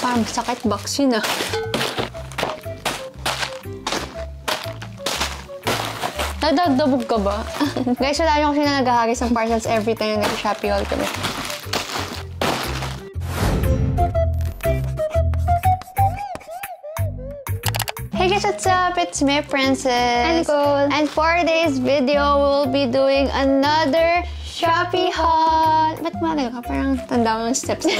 Parang sakit box yun ah. Nadagdabog ka ba? Guys, wala nyo kasi na naghahagis ng parcels every time na nag-Shopee haul kami. Hey guys, what's up? It's me, Princess. And Nicole. And for today's video, we'll be doing another Shopee haul. Ba't malayo ka? Parang tanda mo yung steps mo.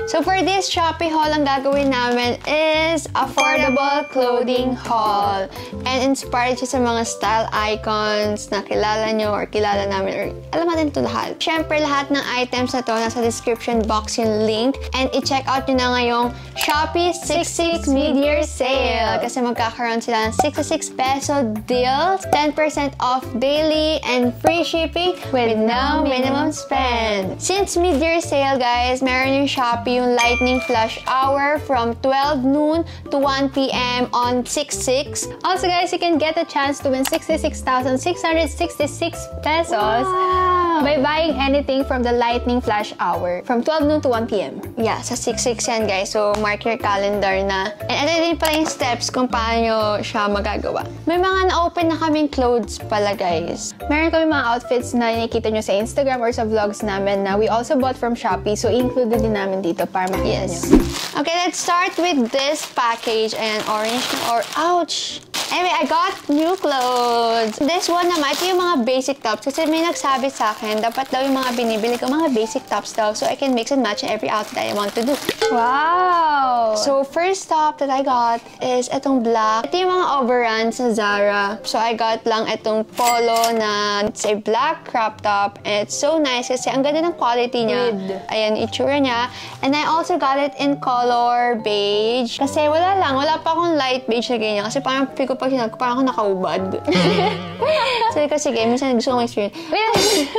So for this Shopee haul, ang gagawin namin is affordable clothing haul. And inspired siya sa mga style icons na kilala nyo or kilala namin or alam natin ito lahat. Siyempre, lahat ng items na to nasa description box yung link. And i-check out nyo na ngayong Shopee 66 mid-year sale. Kasi magkakaroon sila ng 66 peso deals, 10% off daily, and free shipping with no minimum spend. Since mid-year sale, guys, meron yung Shopee yung lightning flash hour from 12 noon to 1 p.m. on 6/6. Also, guys, you can get a chance to win 66,666 pesos by buying anything from the lightning flash hour from 12 noon to 1 p.m. Yeah, sa 6/6 yan, guys. So, mark your calendar na. And ito din pala yung steps kung paano siya magagawa. May mga na-open na kaming clothes pala, guys. Meron kami mga outfits na nakikita nyo sa Instagram or sa vlogs namin na we also bought from Shopee. So, included din namin dito para makita nyo. Okay, let's start with this package. Ayan, orange na or ouch! Anyway, I got new clothes. This one naman, ito yung mga basic tops. Kasi may nagsabi sa akin, dapat daw yung mga binibili ko, mga basic tops daw. So, I can mix and match in every outfit I want to do. Wow! So, first top that I got is itong black. Ito yung mga overruns sa Zara. So, I got lang itong polo na it's a black crop top. And it's so nice kasi ang ganda ng quality niya. Ayan, itsura niya. And I also got it in color beige. Kasi wala pa akong light beige na ganyan. Kasi parang pick pag sinag ko, parang ako nakaubad. So, sige, minsan gusto kong experience.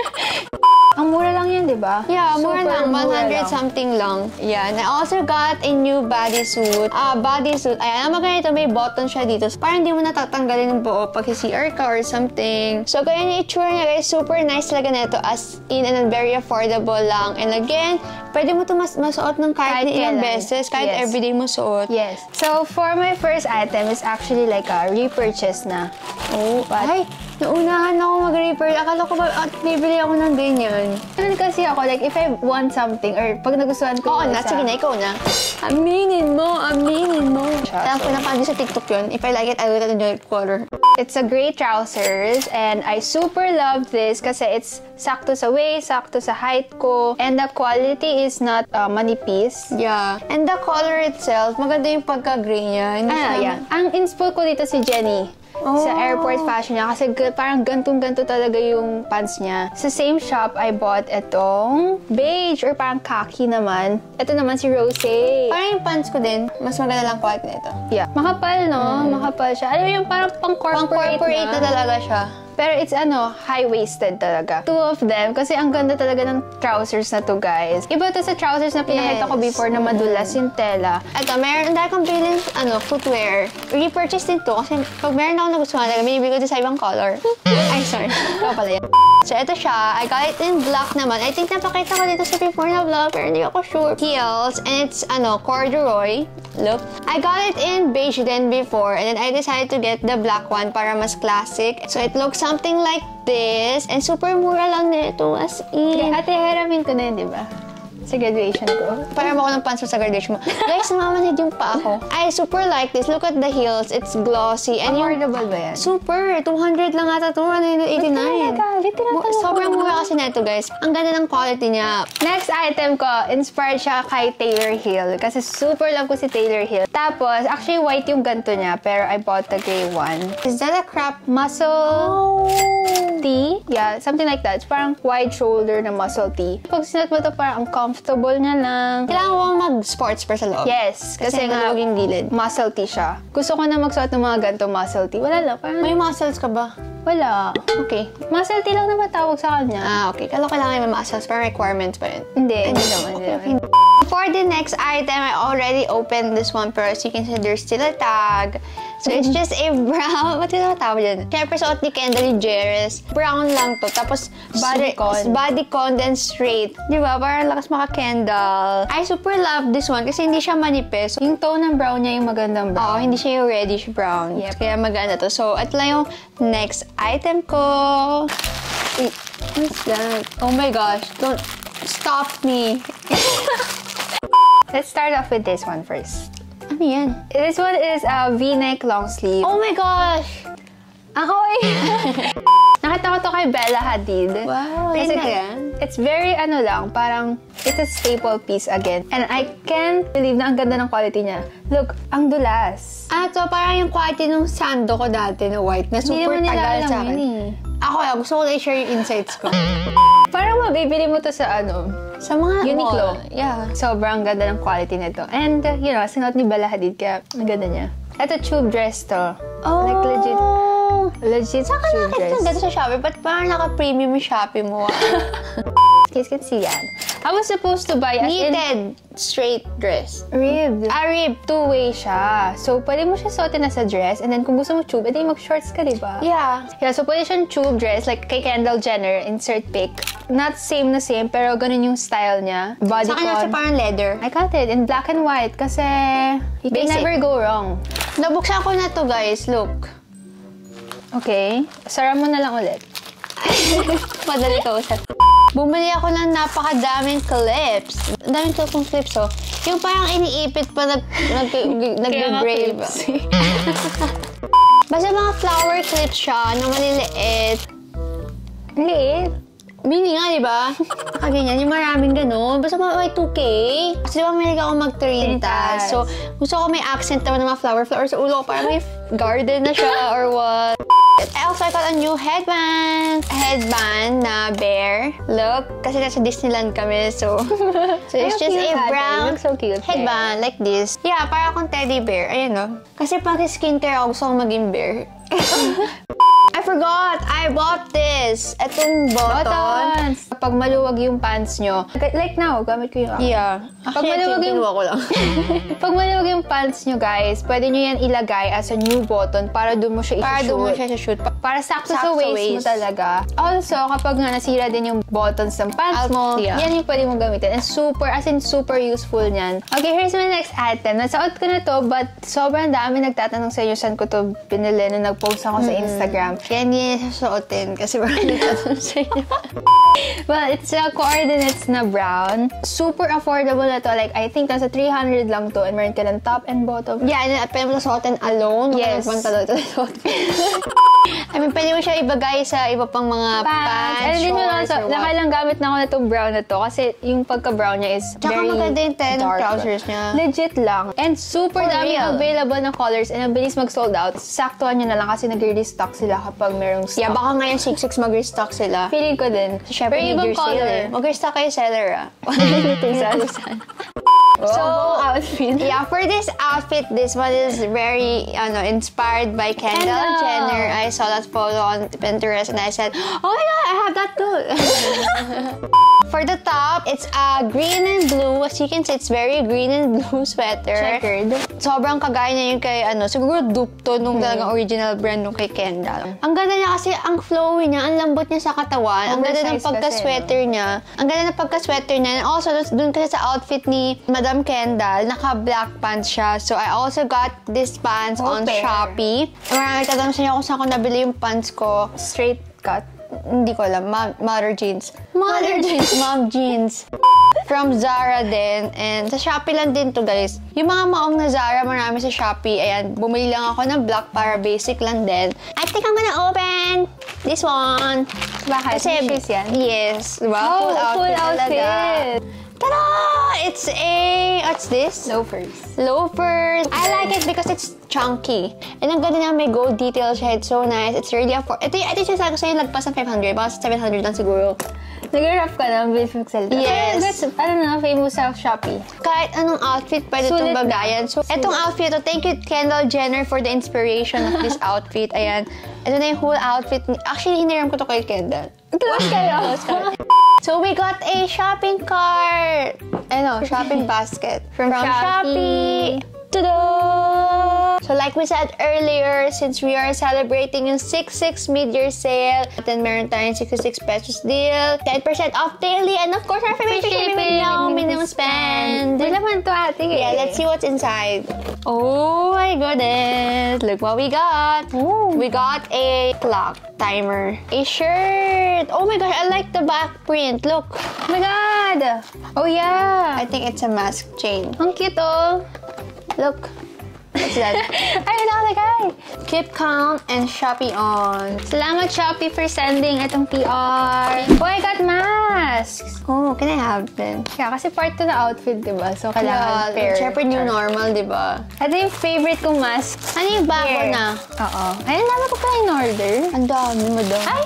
Ang mura lang yan, di ba? Yeah, mura lang. 100 lang. something lang. Yeah, and I also got a new bodysuit. Bodysuit. Ayan, naman ganito, may button siya dito. So, parang hindi mo natatanggalin ng buo pag CR ka or something. So, ganyan yung itsura niya, guys. Super nice talaga nito as in and very affordable lang. And again, pwede mo ito masuot ng kahit ilang beses. Kahit everyday mo suot. Yes. So, for my first item is actually like a repurchase na. Oh, ay! Naunahan ako mag-repurchase. Akala ko ba bibili ako ng ganyan. Ganun kasi ako, like, if I want something or pag nagustuhan ko Oo na, sige na, ikaw na. Aminin mo, aminin mo. Alam ko na paano sa TikTok yun. If I like it, I will enjoy color. It's a gray trousers and I super love this kasi it's sakto sa waist, sakto sa height ko, and the quality is not manipis. Yeah. And the color itself, maganda yung pagka-gray niya. Yeah. Ang inspo ko dito si Jenny. Sa airport fashion niya kasi parang gantong-ganto talaga yung pants niya. Sa same shop, I bought itong beige or parang khaki naman. Ito naman si Rosé. Parang yung pants ko din. Mas maganda lang quality nito. Yeah. Makapal, no? Makapal siya. Alam mo yung parang pang-corporate na talaga siya. Pero it's high-waisted talaga. Two of them, kasi ang ganda talaga ng trousers na to, guys. Iba to sa trousers na pinakita ko before na madulas yung tela. Ito, meron dahil kong bilhin, footwear. Repurchase din to kasi pag meron ako nagustuhan talaga, binibili ko din sa ibang color. Ay, sorry. Ikaw pala yan. So, ito siya. I got it in black naman. I think napakita ko dito sa before na vlog, pero hindi ako sure. Heels, and it's, corduroy. Look. I got it in beige then before, and then I decided to get the black one para mas classic. So, it looks something like this, and super mura lang nito, as in. Ate, hiramin ko na yun, di ba? Sa graduation ko. Parang ako ng pants sa graduation mo. Guys, namamanid yung pa ako. I super like this. Look at the heels. It's glossy. And affordable ba yan? Super. 200 lang ata. 289. Sobrang mura kasi neto, guys. Ang ganda ng quality niya. Next item ko, inspired siya kay Taylor Hill. Kasi super love ko si Taylor Hill. Tapos, actually white yung ganto niya. Pero I bought the gray one. Is that a crop muscle tee? Yeah, something like that. It's parang wide shoulder na muscle tee. Pag sinuot mo to, parang ang comfortable niya lang. Kailangan mo mag-sports pa sa loob. Yes. Kasi nga yung gilid. Muscle tee siya. Gusto ko na magsuot ng mga ganito muscle tee. Wala lang. Parang may muscles ka ba? Wala. Okay. Muscle tee lang naman tawag sa kanya. Okay. Kailangan may muscles. Pero requirements pa yun. Hindi naman. For the next item, I already opened this one, pero as you can see, there's still a tag. So, it's just a brown, what yung tawag dyan? Siyempre, suot ni Kendall Jerez. Brown lang to. Tapos, bodycon, then straight. Di ba? Parang lakas maka-Kendall. I super love this one kasi hindi siya manipis. Yung tone ng brown niya yung magandang brown. Oo, hindi siya yung reddish brown. Yep. Kaya maganda to. So, ito lang yung next item ko. What's that? Oh my gosh. Don't stop me. Let's start off with this one first. Ano yan? This one is a V-neck long sleeve. Oh my gosh! Ahoy! Nakita ko to kay Bella Hadid. Wow, Kasi yan na yan. it's very parang it's a staple piece again. And I can't believe na ang ganda ng quality niya. Look, ang dulas. So parang yung quality ng sando ko dati na white na super Hindi naman nila tagal alam sa akin. yun eh. Ako, gusto ko na i-share yung insights ko. Parang mabibili mo to sa Sa mga Uniqlo. mall. Yeah. Sobrang ganda ng quality nito. And, sinuot ni Bella Hadid, kaya ang ganda niya. Ito, tube dress to. Like, legit Saka tube nakita dress. ang ganda sa Shopee, but parang naka-premium yung Shopee mo. You guys can see yan. I was supposed to buy as in Knitted straight dress. ribbed. Rib. Two-way siya. So, pwede mo siya suotin na sa dress. And then, kung gusto mo tube, edi mag-shorts ka, diba? Yeah. Yeah, so pwede siyang tube dress, like kay Kendall Jenner, insert pic. Not same na same, pero ganun yung style niya. Sa kanya siya Bodycon. parang leather. I got it in black and white kasi you can Basic. never go wrong. Nabuksan ko na to, guys. Look. Okay. Sara mo na lang ulit. Madali ka usap. Bumili ako ng napakadaming clips. Ang daming clips, oh. Yung parang iniipit pa nag-brave. Basta mga flower clips siya na maliliit. Liit. Bini nga, di ba? Kaganyan, yung maraming ganun. Basta may 2K. Kasi di ba mahilig ako mag-30. So, gusto ko may accent naman ng mga flower sa ulo ko. Parang may garden na siya or what. I also got a new headband. Headband na bear. Look, kasi nasa Disneyland kami. So it's just a brown so cute. headband like this. Yeah, para akong teddy bear. Ayan, no? Kasi pag skincare ako, gusto kong maging bear. I forgot! I bought this! Itong button. Kapag maluwag yung pants nyo, like now, gamit ko yung akin. Yeah. Pag maluwag yung... ko lang. Pag maluwag yung pants nyo, guys, pwede nyo yan ilagay as a new button para doon mo siya Para i-shoot. doon mo siya sa shoot. Para sakto sa waist mo talaga. Also, kapag nga nasira din yung buttons ng pants mo, yan yung pwede mong gamitin. And super, as in super useful niyan. Okay, here's my next item. Nasuot ko na to, but sobrang dami nagtatanong sa inyo saan ko to binili nung nag-post ako sa Instagram. Kaya hindi niya susuotin kasi parang nagtatanong sa inyo. Well, it's coordinates na brown. Super affordable na to. Like, I think nasa 300 lang to. And meron ka ng top and bottom. Yeah, and pwede mo na suotin alone. Yes. I mean, pwede mo siya ibagay sa iba pang mga pants, And then yun shorts, also, or what. nakailang gamit na ako na itong brown na to. Kasi yung pagka-brown niya is Tsaka very maganda yung tayo ng dark. trousers niya. Legit lang. And super For dami real. available na colors and ang bilis mag-sold out. Saktuhan nyo na lang kasi nag-restock sila kapag merong stock. Yeah, baka ngayon 6-6 mag-restock sila. Feeling ko din. Siyempre, Pero need ibang your sale color. eh. Mag-restock kayo seller, ah. So, outfit. Yeah, for this outfit, this one is very, inspired by Kendall Jenner. I saw that photo on Pinterest and I said, oh my god, I have that too. For the top, it's a green and blue. As you can see, it's very green and blue sweater. Checkered. Sobrang kagaya niya yung kay, siguro dupe to nung talagang original brand nung kay Kendall. Ang ganda niya kasi, ang flowy niya, ang lambot niya sa katawan. Ang ganda ng Oversized pagka-sweater niya. Ang ganda ng pagka-sweater niya. And also, dun kasi sa outfit ni Madam Kendall, naka-black pants siya. So, I also got this pants on pair. Shopee. Marami tatanong sa inyo kung saan ko nabili yung pants ko. Straight cut. Hindi ko alam. Mother jeans. Mother jeans. Mom jeans. From Zara din. And sa Shopee lang din to, guys. Yung mga maong na Zara, marami sa Shopee. Ayan, bumili lang ako ng black para basic lang din. I think I'm gonna open this one. Bakit? Shoes yan? Yes. Diba? Oh, full talaga. outfit. Ta-da! It's a... What's this? Loafers. Loafers. I like it because it's chunky. And ang ganda niya, may gold details siya. It's so nice. It's really affordable. Ito yung sabi ko sa'yo, lagpas ng 500. Baka 700 lang siguro. Nag-rap ka na, bilis magsalita. Yes. That's, famous sa Shopee. Kahit anong outfit, pwede itong Sulit na. bagayan. So, itong outfit, thank you Kendall Jenner for the inspiration of this outfit. Ayan. Ito na yung whole outfit. Actually, hiniram ko to kay Kendall. Close kayo. So, we got a shopping cart. Shopping basket. From Shopee. Ta-da! So like we said earlier, since we are celebrating yung 6/6 mid-year sale, then meron tayong 66 pesos deal, 10% off daily, and of course our free shipping with no minimum spend. Di naman to ate. Yeah, let's see what's inside. Oh my goodness! Look what we got. Ooh. We got a clock timer, a shirt. Oh my gosh, I like the back print. Look. Oh my god! Oh yeah! I think it's a mask chain. Ang cute oh! Look. What's that? Ay, nakalagay! Keep calm and Shopee on. Salamat Shopee for sending itong PR. Oh, I got masks! Oh, can I have them? Yeah, kasi part to na outfit, diba? So, kailangan pair. Siyempre new normal, di ba? Ito yung favorite kong mask. Ano yung bago Here. na? Oo. Ayun, dami ko pa in-order. Ang dami mo daw. Ay!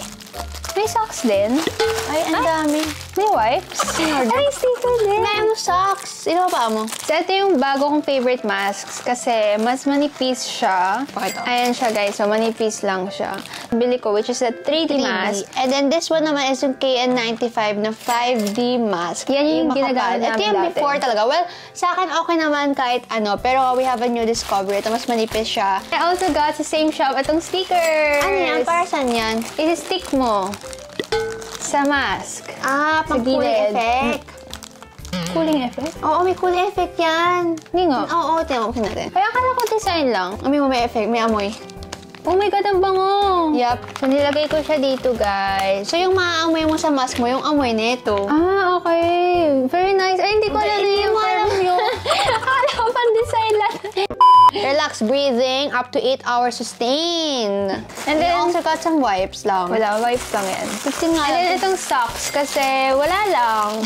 May socks din. Ay, ang dami. May wipes. In-order. Ay, sticker din. Kaya mo socks. Ikaw pa mo? So, ito yung bago kong favorite masks kasi mas manipis siya. Pakita. Ayan siya, guys. So, manipis lang siya. Bili ko, which is a 3D mask. And then this one naman is yung KN95 na 5D mask. Yan yung ginagamit Ito namin yung dati. before talaga. Well, sa akin okay naman kahit ano. Pero we have a new discovery. Ito mas manipis siya. I also got sa same shop itong stickers. Ano yan? Para saan yan? I-stick mo sa mask. Ah, pang cooling gilid. effect. Cooling effect? Oo, may cooling effect yan. Hindi nga. Oo, tingnan mo natin. Kaya akala ko design lang. May effect, may amoy. Oh my God, ang bango! Yup. So, nilagay ko siya dito, guys. So, yung maamoy mo sa mask mo, yung amoy nito. Ah, okay. Very nice. Ay, hindi ko alam na Hindi yung mo alam yun. Akala ko pang design lang. Relax breathing, up to 8 hours sustain. And then, also got some wipes lang. Wala, wipes lang yan. 15 nga And then, lang. itong socks kasi wala lang.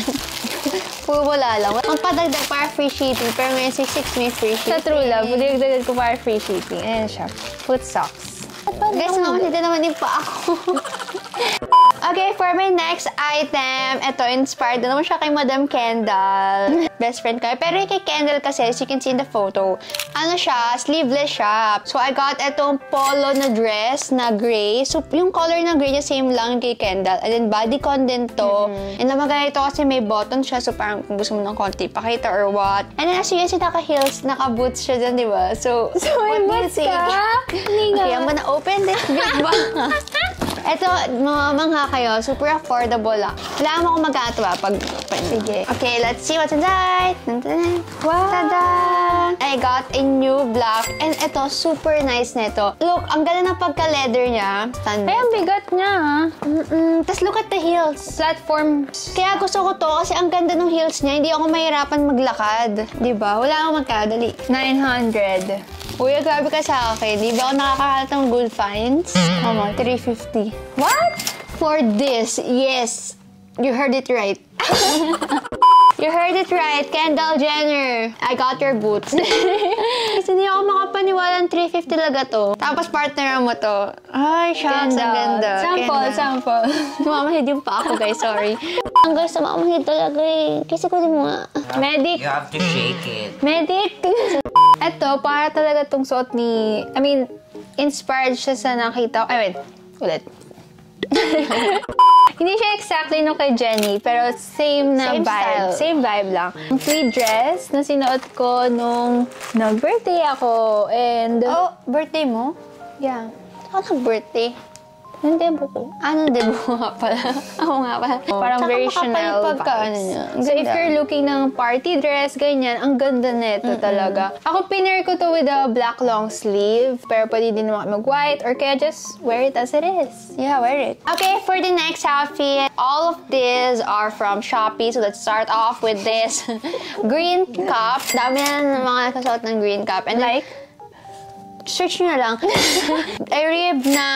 Puro wala lang. Ang padagdag para free shipping, pero ngayon 66 may free shipping. Sa True Love, dinagdagan ko para free shipping. Ayan siya. Foot socks. Guys, naman hindi naman din pa ako. Okay, for my next item, ito, inspired na naman siya kay Madam Kendall. Best friend ko. Pero kay Kendall kasi, as you can see in the photo, ano siya, sleeveless siya. So, I got itong polo na dress na gray. So, yung color na gray niya, same lang kay Kendall. And then, bodycon din to. And naman ito kasi may button siya. So, parang kung gusto mo ng konti pakita or what. And then, as you can see, naka-heels, naka-boots siya dyan, di ba? So, may what do you boots think? ka? Hindi Okay, nga. I'm gonna open this big bag. Ito, mamangha kayo. Super affordable lang. Kailangan mo kung magkano ba pag... Sige. Okay, let's see what's inside. Wow! Tada! I got a new black. And ito, super nice nito. Look, ang ganda ng pagka-leather niya. Ay, ang bigat niya, ha? Tapos look at the heels. Platform. Kaya gusto ko to kasi ang ganda ng heels niya. Hindi ako mahirapan maglakad. Diba? Wala akong magkadali. 900. Uy, grabe ka sa akin. Di ba ako nakakahalat ng good finds? Tama, 350. What? For this, yes. You heard it right. You heard it right, Kendall Jenner. I got your boots. Kasi hindi ako makapaniwala ng 350 talaga to. Tapos partner mo to. Ay, shucks, ang ganda. Sample. Mamahid yung pa ako, guys. Sorry. Ang guys, mamahid talaga eh. Kasi ko din mo nga. Medic. You have to shake it. Medic. Ito, para talaga tong suot ni... I mean, inspired siya sa nakita ko. Ulit. Hindi siya exactly nung kay Jenny, pero same na Same vibe. style. Same vibe lang. Ang tweed dress na sinuot ko nung nag-birthday ako. And... Oh, birthday mo? yeah. Ako nag-birthday. Yung debo ko. Anong debo nga pala? Ako nga pala. Parang Tsaka very makapal Chanel pagka, vibes. ano niya. Ang So, if ganda. you're looking ng party dress, ganyan, ang ganda nito talaga. Ako, pinair ko to with a black long sleeve, pero pwede din naman mag-white, or kaya just wear it as it is. Yeah, wear it. Okay, for the next outfit, all of these are from Shopee. So let's start off with this green cup. Dami na ng mga nakasuot ng green cup. And Like? search nyo na lang. A rib na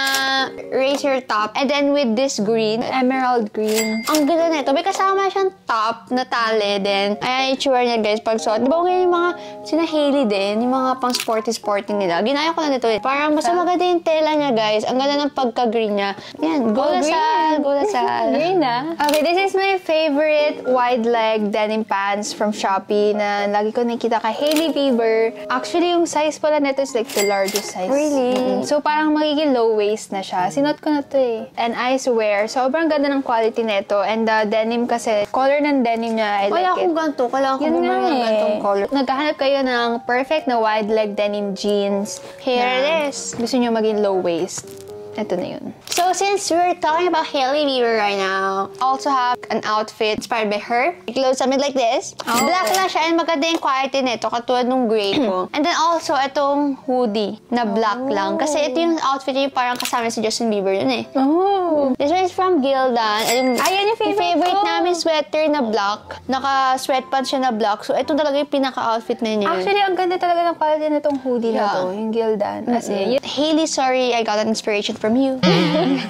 razor top. And then with this green. Emerald green. Ang ganda nito. May kasama siyang top na tali din. Ayan yung itsura niya, guys, pag suot. Di ba ngayon yung mga sina Hailey din, yung mga pang sporty nila. Ginaya ko na nito eh. Parang mas maganda yung tela niya, guys. Ang ganda ng pagka-green niya. Yan, Golasal. Green na. Okay, this is my favorite wide leg denim pants from Shopee na lagi ko nakikita kay Hailey Bieber. Actually, yung size pala nito is like the large largest size. Really? So, parang magiging low waist na siya. Sinuot ko na to eh. And I swear, sobrang ganda ng quality nito. And the denim kasi, color ng denim niya, I like it. Wala akong ganito. Kailangan ko bumili ng gantong color. Naghahanap kayo ng perfect na wide leg denim jeans. Here na it is. Gusto nyo maging low waist. Ito na yun. So, since we're talking about Hailey Bieber right now, also have an outfit inspired by her. It looks something like this. Oh. Black lang siya and maganda yung quality nito, katulad nung gray ko. And then also, itong hoodie na black lang. Kasi ito yung outfit niya yung parang kasama si Justin Bieber yun eh. Oh! This one is from Gildan. Ayan yung favorite ko. namin sweater na black. Naka-sweatpants siya na black. So, ito talaga yung pinaka-outfit na niya. Actually, ang ganda talaga ng quality na itong hoodie na to. Yung Gildan. Kasi, Hailey, sorry, I got an inspiration from you.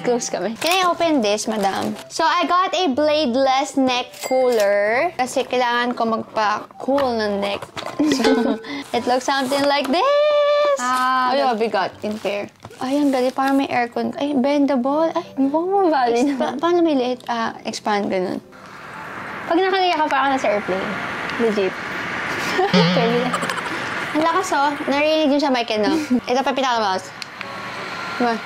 Close kami. Can I open this, madam? So, I got a bladeless neck cooler. Kasi kailangan ko magpa-cool ng neck. So, it looks something like this. Ah, oh, we got in pair. Ay, ang galing. Parang may aircon. Ay, bendable. Ay, Huwag mo bali naman. paano may liit? Expand, ganun. Pag nakagaya ka, parang nasa airplane. Legit. Pwede na. Ang lakas, oh. Narinig yun sa mic, no? Ito pa pinaka-mouse. Diba?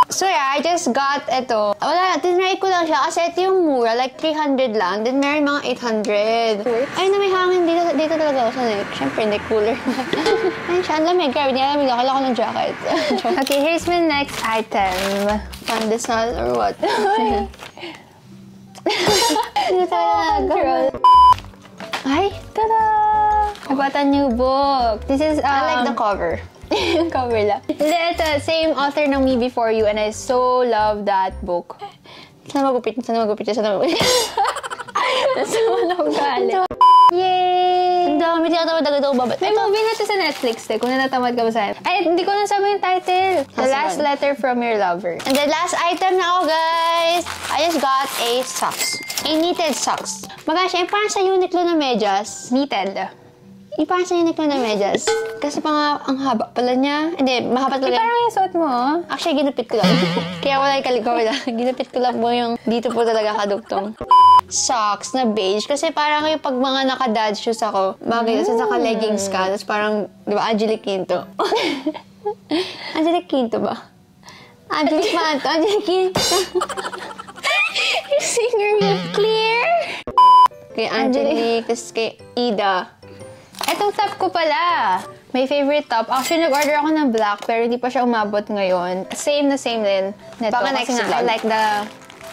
So yeah, I just got ito. Wala, tinry ko lang siya kasi ito yung mura, like 300 lang. Then meron mga 800. Ay, na may hangin dito talaga ako sa neck. Siyempre, neck cooler. Ay, siya, ang lamig. Grabe, nilalamig ako. Kailangan ko ng jacket. Okay, here's my next item. Pandesal or what? Hindi Girl. Ay, Ta-da! I bought a new book. This is, I like the cover. yung cover lang. Hindi, ito, same author ng Me Before You, and I so love that book. Sana magupit. Nasa wala akong galit. Yay! Ang dami, tinatawad agad ako babat. May movie na to sa Netflix, kung natatamad ka ba sa akin. Ay, hindi ko nasabi yung title. The Last Letter from Your Lover. And the last item na ako, guys. I just got a socks. A knitted socks. Magkasya, yung parang sa Uniqlo na medyas. Knitted. Yung parang sa Uniqlo na medyas. Kasi pa nga, ang haba pala niya. Hindi, mahaba talaga. Parang yung suot mo. Actually, ginupit ko lang. Kaya wala yung kalikawin lang. Ginupit ko lang po yung dito po talaga kadugtong. Socks na beige. Kasi parang yung pag mga naka-dad shoes ako, bagay kasi naka-leggings ka. Tapos parang, di ba, Angelique Quinto. Angelique Quinto ba? Angelique Manto. Angelique Quinto. Yung singer mo. Clear! Kay Angelique, tapos kay Ida. Etong top ko pala. My favorite top. Actually, nag-order ako ng black, pero hindi pa siya umabot ngayon. Same na same din. Neto, Baka next kasi vlog. I like the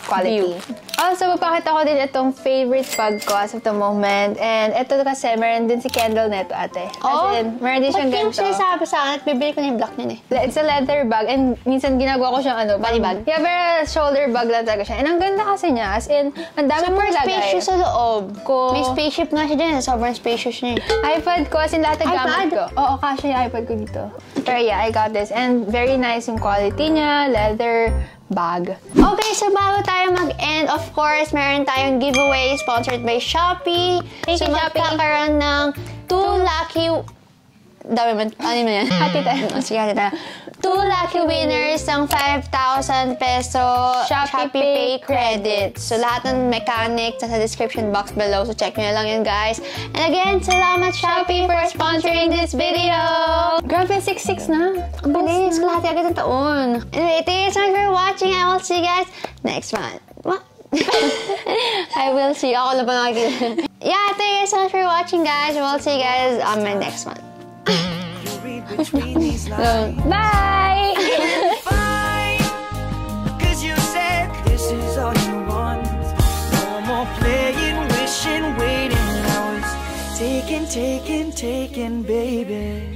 quality. Also, papakita ko din itong favorite bag ko as of the moment. And ito kasi, meron din si Kendall neto, ate. As in, meron din siyang Ba't yung ganito. sinasabi sa akin at bibili ko na yung black niyan eh? It's a leather bag and minsan ginagawa ko siyang Body bag? Yeah, pero shoulder bag lang talaga siya. And ang ganda kasi niya. As in, ang dami Super mong lagay. spacious sa loob. Ko- May spaceship nga siya dyan. Sobrang spacious niya eh. iPad ko, as in lahat ng gamit iPad? ko. Oo, kasi yung iPad ko dito. Pero yeah, I got this. And very nice yung quality niya. Leather bag. Okay, so bago tayo mag-end, of course, meron tayong giveaway sponsored by Shopee. Thank you, Shopee. magkakaroon ng 2 lucky... Dami man. Ano mo yan? Hati tayo. Sige, hati tayo. 2 lucky winners ng 5,000 peso Shopee Pay Pay credit. So, lahat ng mechanics nasa description box below. So, check nyo lang yun, guys. And again, salamat Shopee for sponsoring this video. Grabe, 6'6" na. Ang bilis. Kalahati agad ng taon. Anyway, thank you so much for watching. I will see you guys next month. What? I will see you. Ako lang pa nakikita. Yeah, thank you so much for watching, guys. We'll see you guys on my next one. Bye! Fine, 'cause you said this is all you want. No more playing, wishing, waiting. Now it's taking, baby.